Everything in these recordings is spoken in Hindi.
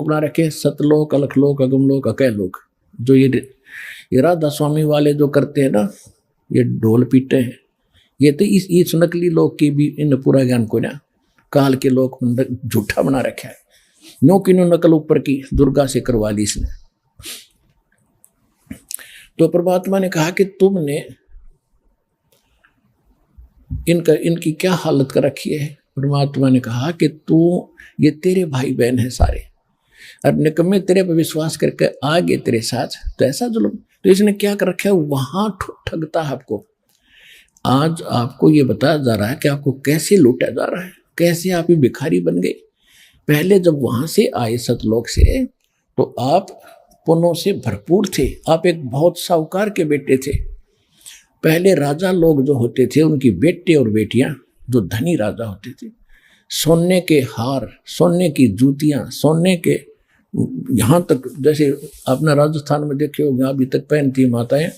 लोक बना रखे, सतलोक, अलखलोक, अगमलोक, अकैलोक। जो ये राधा स्वामी वाले जो करते हैं ना, ये ढोल पीटे हैं, ये तो इस नकली लोक की भी इन पूरा ज्ञान को ना काल के लोक झूठा बना रखा है। नो की नो नकल ऊपर की दुर्गा से करवा ली इसने। तो परमात्मा ने कहा कि तुमने इनकी क्या हालत कर रखी है। परमात्मा ने कहा कि तू, ये तेरे भाई बहन है सारे, और निकम्मे तेरे पर विश्वास करके आ गए तेरे साथ, तो ऐसा जुल्म। तो इसने क्या कर रखा है, वहां ठगता है आपको। आज आपको ये बताया जा रहा है कि आपको कैसे लूटा जा रहा है, कैसे आप ही भिखारी बन गए। पहले जब वहां से आए सतलोक से, तो आप पुण्यों से भरपूर थे, आप एक बहुत साहूकार के बेटे थे। पहले राजा लोग जो होते थे, उनकी बेटे और बेटियां जो धनी राजा होते थे, सोने के हार, सोने की जूतियां, सोने के, यहाँ तक जैसे अपना राजस्थान में देखे होंगे अभी तक पहनती माताएं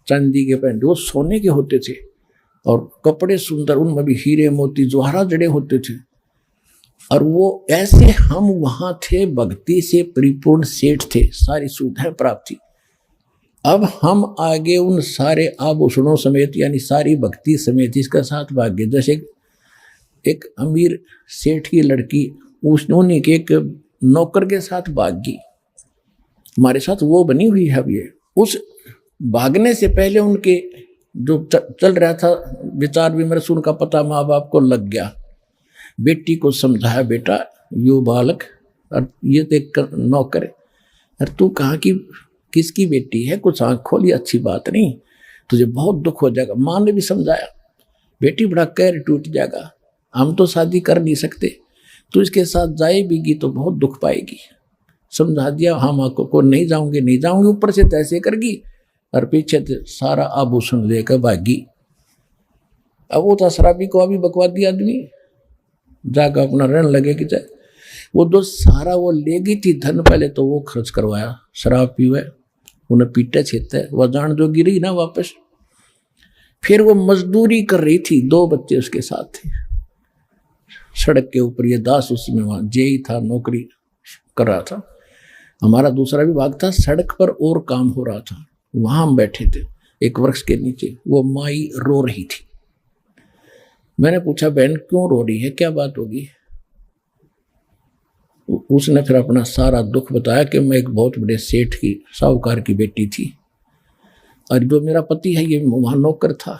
चांदी के पहनते, वो सोने के होते थे। और कपड़े सुंदर, उनमें भी हीरे मोती जवाहरात जड़े होते थे। और वो ऐसे हम वहां थे, भक्ति से परिपूर्ण सेठ थे, सारी सुविधाएं प्राप्त थी। अब हम आगे उन सारे आभूषणों समेत, यानी सारी भक्ति समेत इसके साथ भाग गए। जैसे एक अमीर सेठ की लड़की उन्हीं के एक नौकर के साथ भाग गई, हमारे साथ वो बनी हुई है। अब ये उस भागने से पहले उनके जो चल रहा था विचार विमर्श, उनका पता माँ बाप को लग गया। बेटी को समझाया, बेटा यो बालक और ये तो एक नौकर है, और तू कहाँ की किसकी बेटी है, कुछ आँख खोली, अच्छी बात नहीं, तुझे बहुत दुख हो जाएगा। माँ ने भी समझाया, बेटी बड़ा कहर टूट जाएगा, हम तो शादी कर नहीं सकते, तू इसके साथ जाए भी तो बहुत दुख पाएगी। समझा दिया, हाँ माँ को नहीं जाऊंगी, नहीं जाऊंगी, ऊपर से तैसे करगी और पीछे से सारा आभूषण लेकर भागी। अब वो तो शराबी को अभी बकवादी आदमी जाकर अपना ऋण लगे कि चाहे वो जो सारा वो ले गई थी धन, पहले तो वो खर्च करवाया, शराब पीवे, उन्हें पीटे छेते, वह जान जो गिरी ना वापस। फिर वो मजदूरी कर रही थी, 2 बच्चे उसके साथ थे सड़क के ऊपर। ये दास उसमें वहां जेई था, नौकरी कर रहा था। हमारा दूसरा विभाग था, सड़क पर और काम हो रहा था, वहां हम बैठे थे एक वृक्ष के नीचे। वो माई रो रही थी। मैंने पूछा, बहन क्यों रो रही है, क्या बात होगी। उसने फिर अपना सारा दुख बताया कि मैं एक बहुत बड़े सेठ की, साहूकार की बेटी थी, और जो मेरा पति है ये वहां नौकर था,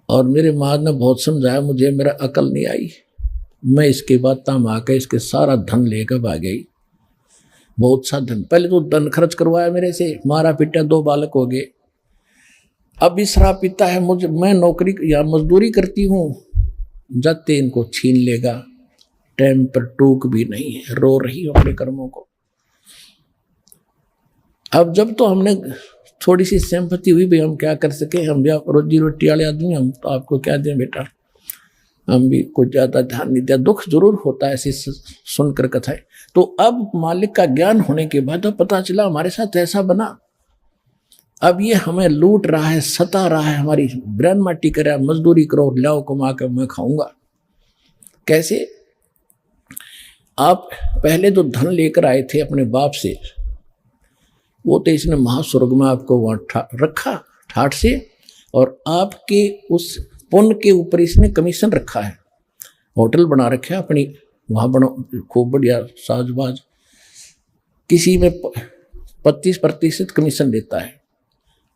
और मेरे माँ ने बहुत समझाया मुझे, मेरा अकल नहीं आई, मैं इसके बाद ताम आकर इसके सारा धन लेकर भाग गई। बहुत सा धन, पहले तो धन खर्च करवाया मेरे से, मारा पीटा, 2 बालक हो गए। अब भी शराब पीता है, मुझे, मैं नौकरी या मजदूरी करती हूँ, जाते इनको छीन लेगा, टाइम पर टूक भी नहीं है, रो रही हो अपने कर्मों को। अब जब तो हमने थोड़ी सी सिंपैथी हुई, भाई हम क्या कर सके, हम भी रोजी रोटी वाले आदमी, हम तो आपको क्या दें बेटा, हम भी कुछ ज्यादा ध्यान नहीं दिया। दुख जरूर होता है ऐसी सुनकर कथाएं। तो अब मालिक का ज्ञान होने के बाद अब पता चला हमारे साथ ऐसा बना। अब ये हमें लूट रहा है, सता रहा है, हमारी ब्रेन माटी कर रहा है, मजदूरी करो, लाओ कमा कर मैं खाऊंगा। कैसे? आप पहले जो धन लेकर आए थे अपने बाप से, वो तो इसने महास्वर्ग में आपको वहां रखा ठाठ से, और आपके उस पुण्य के ऊपर इसने कमीशन रखा है, होटल बना रखा है अपनी, वहां बना खूब बढ़िया साजबाज, किसी में 25% कमीशन देता है,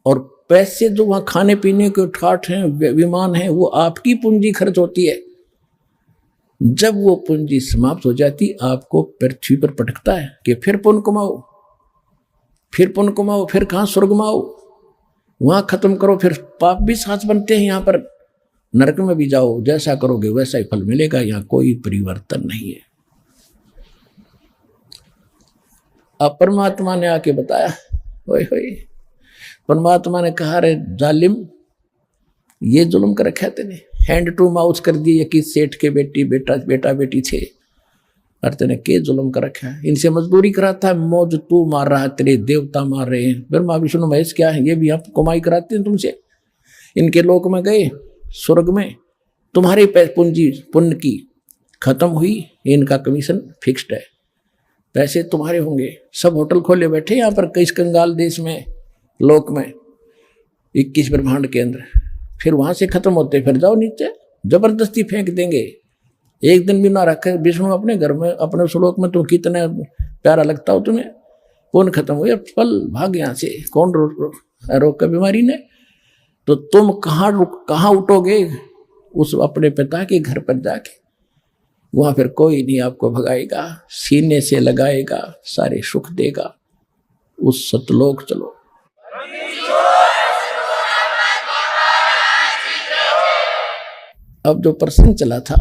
और पैसे जो वहां खाने पीने के ठाठ हैं, विमान हैं, वो आपकी पूंजी खर्च होती है। जब वो पूंजी समाप्त हो जाती, आपको पृथ्वी पर पटकता है कि फिर पुण्य कमाओ, फिर पुण्य कमाओ, फिर कहाँ स्वर्ग में आओ, वहां खत्म करो, फिर पाप भी साथ बनते हैं, यहाँ पर नरक में भी जाओ, जैसा करोगे वैसा ही फल मिलेगा, यहाँ कोई परिवर्तन नहीं है। अब परमात्मा ने आके बताया, होए होए, परमात्मा ने कहा, रे जालिम, ये जुल्म कर रखा तेने, हैंड टू माउथ कर दिए कि सेठ के बेटी बेटा बेटी थे, और तेने के जुल्म कर रखा है, इनसे मजदूरी कराता है, मौज तू मार रहा है, तेरे देवता मार रहे हैं, ब्रह्मा विष्णु महेश क्या है, ये भी आप कमाई कराते हैं तुमसे, इनके लोक में गए, स्वर्ग में तुम्हारी पूंजी पुण्य की खत्म हुई, इनका कमीशन फिक्स्ड है। पैसे तुम्हारे होंगे, सब होटल खोले बैठे यहाँ पर कई कंगाल देश में, लोक में, 21 ब्रह्मांड के अंदर। फिर वहां से खत्म होते फिर जाओ नीचे, जबरदस्ती फेंक देंगे। एक दिन भी ना रखे विष्णु अपने घर में, अपने श्लोक में, तुम कितना प्यारा लगता हो तुम्हें, कौन खत्म हुए, फल भाग यहाँ से, कौन रोग का बीमारी ने। तो तुम कहाँ उठोगे, उस अपने पिता के घर पर जाके, वहां फिर कोई नहीं आपको भगाएगा, सीने से लगाएगा, सारे सुख देगा। उस सतलोक चलो। अब जो प्रश्न चला था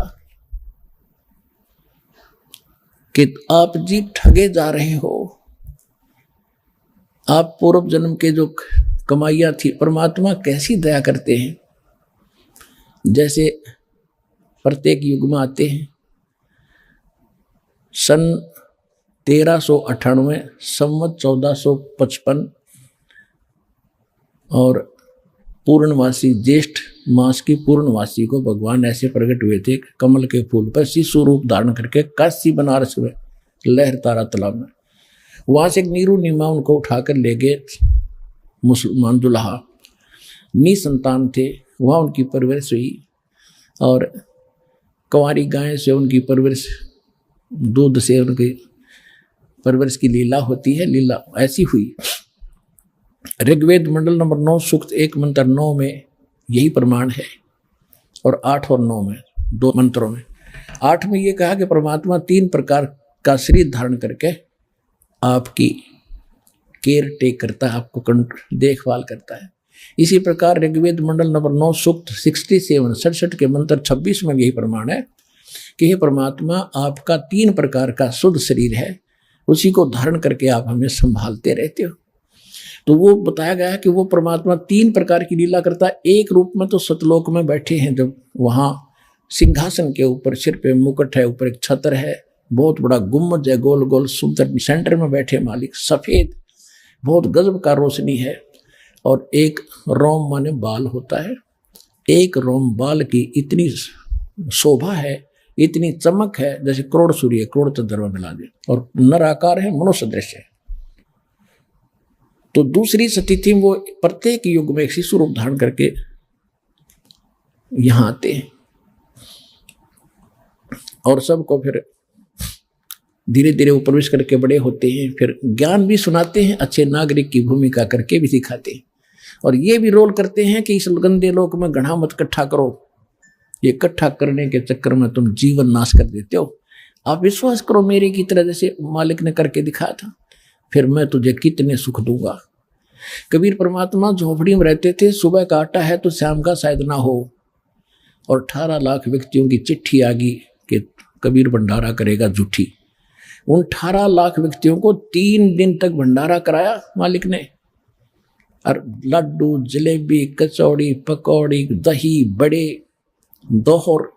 कि आप जी ठगे जा रहे हो, आप पूर्व जन्म के जो कमाइयां थी, परमात्मा कैसी दया करते हैं, जैसे प्रत्येक युग में आते हैं। सन 1398 संवत 1455 और पूर्णमासी ज्येष्ठ मास की पूर्णमासी को भगवान ऐसे प्रकट हुए थे, कमल के फूल पर शिशु रूप धारण करके काशी बनारस में लहर तारा तालाब में। वहां से एक नीरू नीमा उनको उठाकर ले गए मुसलमान दुल्हा, निसंतान थे, वहाँ उनकी परवरिश हुई और कंवारी गाय से उनकी परवरिश, दूध से उनकी परवरिश की लीला होती है, लीला ऐसी हुई। ऋग्वेद मंडल नंबर 9 सूक्त 1 मंत्र 9 में यही प्रमाण है, और 8 और 9 में, 2 मंत्रों में। 8 में ये कहा कि परमात्मा 3 प्रकार का शरीर धारण करके आपकी केयर टेक करता है, आपको देखभाल करता है। इसी प्रकार ऋग्वेद मंडल नंबर 9 सूक्त 67 के मंत्र 26 में यही प्रमाण है कि हे परमात्मा, आपका 3 प्रकार का शुद्ध शरीर है, उसी को धारण करके आप हमें संभालते रहते हो। तो वो बताया गया है कि वो परमात्मा 3 प्रकार की लीला करता है। एक रूप में तो सतलोक में बैठे हैं, जब वहाँ सिंहासन के ऊपर सिर पे मुकुट है, ऊपर एक छत्र है, बहुत बड़ा गुम्बद है, गोल गोल सुंदर, सेंटर में बैठे मालिक, सफेद, बहुत गजब का रोशनी है। और एक रोम माने बाल होता है, एक रोम बाल की इतनी शोभा है, इतनी चमक है, जैसे करोड़ सूर्य करोड़ चंद्रमा मिला दे, और नर आकार है, मनुष्य दृश्य है। तो दूसरी स्थिति वो प्रत्येक युग में एक शिशु रूप धारण करके यहां आते हैं और सबको फिर धीरे धीरे वो प्रवेश करके बड़े होते हैं, फिर ज्ञान भी सुनाते हैं, अच्छे नागरिक की भूमिका करके भी सिखाते हैं। और ये भी रोल करते हैं कि इस गंदे लोक में घड़ा मत इकट्ठा करो, ये इकट्ठा करने के चक्कर में तुम जीवन नाश कर देते हो। आप विश्वास करो मेरे की तरह, जैसे मालिक ने करके दिखाया था, फिर मैं तुझे कितने सुख दूंगा। कबीर परमात्मा झोपड़ी में रहते थे, सुबह का आटा है तो शाम का शायद ना हो, और 18 लाख व्यक्तियों की चिट्ठी आ गई कि कबीर भंडारा करेगा झूठी। उन 18 लाख व्यक्तियों को 3 दिन तक भंडारा कराया मालिक ने, और लड्डू, जलेबी, कचौड़ी, पकौड़ी, दही, बड़े, दोहर,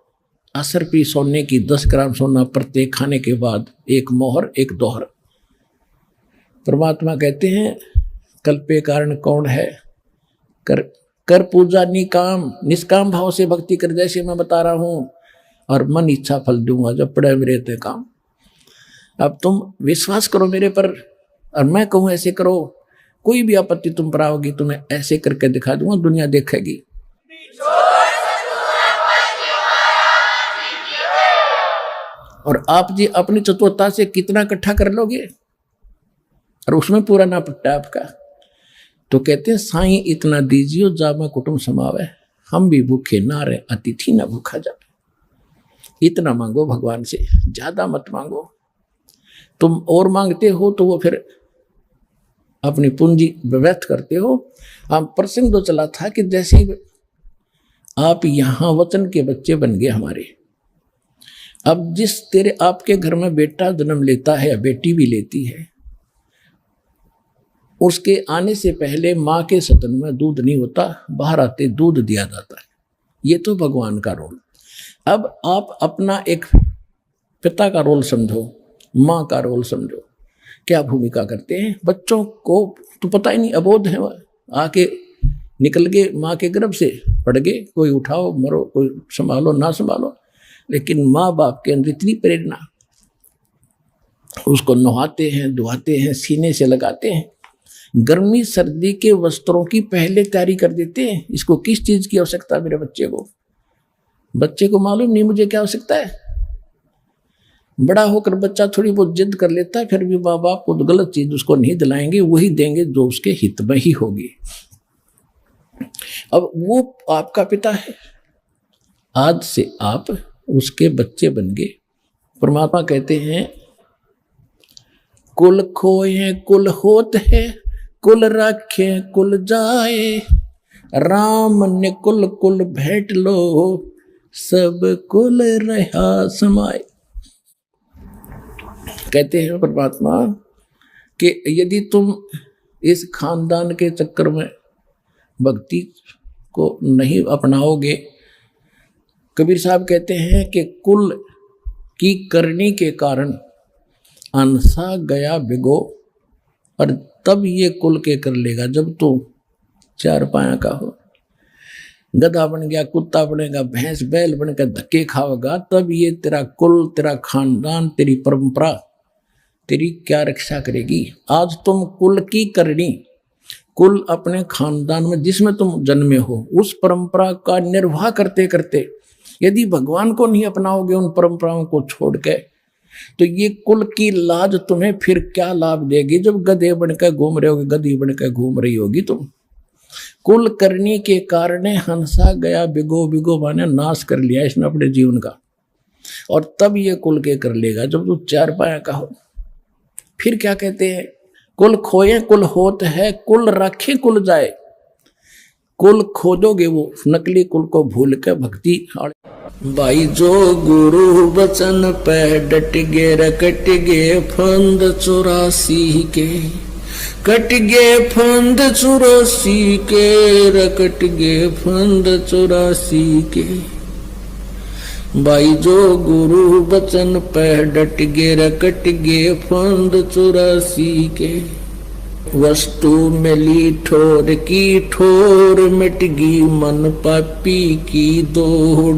असरपी सोने की 10 ग्राम सोना प्रत्येक खाने के बाद, एक मोहर एक दोहर। परमात्मा कहते हैं कल्पे कारण कौन है, कर पूजा निकाम, निष्काम भाव से भक्ति कर, जैसे मैं बता रहा हूं, और मन इच्छा फल दूंगा जब पड़े मेरे ते काम। अब तुम विश्वास करो मेरे पर, और मैं कहूं ऐसे करो, कोई भी आपत्ति तुम पर आओगी, तुम्हें ऐसे करके दिखा दूंगा, दुनिया देखेगी। और आप जी अपनी चतुरता से कितना इकट्ठा कर लोगे, और उसमें पूरा ना पट्टा आपका। तो कहते हैं साईं इतना दीजियो जामा कुटुंब समावे, हम भी भूखे ना रहे, अतिथि ना भूखा जावे। इतना मांगो भगवान से, ज्यादा मत मांगो। तुम और मांगते हो तो वो फिर अपनी पूंजी व्यर्थ करते हो। हम प्रसंग तो चला था कि जैसे आप यहाँ वचन के बच्चे बन गए हमारे, अब जिस तेरे आपके घर में बेटा जन्म लेता है या बेटी भी लेती है, उसके आने से पहले माँ के सतन में दूध नहीं होता, बाहर आते दूध दिया जाता है। ये तो भगवान का रोल। अब आप अपना एक पिता का रोल समझो, माँ का रोल समझो, क्या भूमिका करते हैं। बच्चों को तो पता ही नहीं, अबोध है, आके निकल गए माँ के गर्भ से, पड़ गए, कोई उठाओ मरो, कोई संभालो ना संभालो, लेकिन माँ बाप के अंदर इतनी प्रेरणा, उसको नहाते हैं, धुआते हैं, सीने से लगाते हैं, गर्मी सर्दी के वस्त्रों की पहले तैयारी कर देते हैं। इसको किस चीज की आवश्यकता है मेरे बच्चे को? बच्चे को मालूम नहीं मुझे क्या आवश्यकता है। बड़ा होकर बच्चा थोड़ी बहुत जिद कर लेता है, फिर भी माँ बाप को गलत चीज उसको नहीं दिलाएंगे, वही देंगे जो उसके हित में ही होगी। अब वो आपका पिता है, आज से आप उसके बच्चे बन गए। परमात्मा कहते हैं कुल खोए कुल होत है, कुल रखे कुल जाए, राम ने कुल कुल भेंट लो, सब कुल रहा समाए। कहते हैं परमात्मा कि यदि तुम इस खानदान के चक्कर में भक्ति को नहीं अपनाओगे, कबीर साहब कहते हैं कि कुल की करनी के कारण अनसा गया बिगो, और तब ये कुल के कर लेगा जब तू चार पाया का हो। गधा बन गया, कुत्ता बनेगा, भैंस बैल बनकर धक्के खाओगा, तब ये तेरा कुल, तेरा खानदान, तेरी परंपरा तेरी क्या रक्षा करेगी। आज तुम कुल की करनी, कुल अपने खानदान में जिसमें तुम जन्मे हो, उस परंपरा का निर्वाह करते करते यदि भगवान को नहीं अपनाओगे, उन परंपराओं को छोड़ के, तो ये कुल की लाज तुम्हें फिर क्या लाभ देगी जब गधे बनकर घूम रहे होगे, गधी बनकर घूम रही होगी तुम। कुल करने के कारण हंसा गया बिगो, बिगो माने नाश कर लिया इसने अपने जीवन का, और तब ये कुल के कर लेगा जब तू चार पाया का हो। फिर क्या कहते हैं, कुल खोए कुल होत है, कुल रखे कुल जाए। कुल खोजोगे वो नकली कुल को भूल के भक्ति। भाई जो गुरु बचन पे डट गे रकट गे फंद 84 के, कट गे फंद 84 के, रकट गे फंद 84 के। भाई जो गुरु बचन पे डट गे रकट गे फंद 84 के। वस्तु मिली ठोर की ठोर, मिट गई मन पापी की दौड़।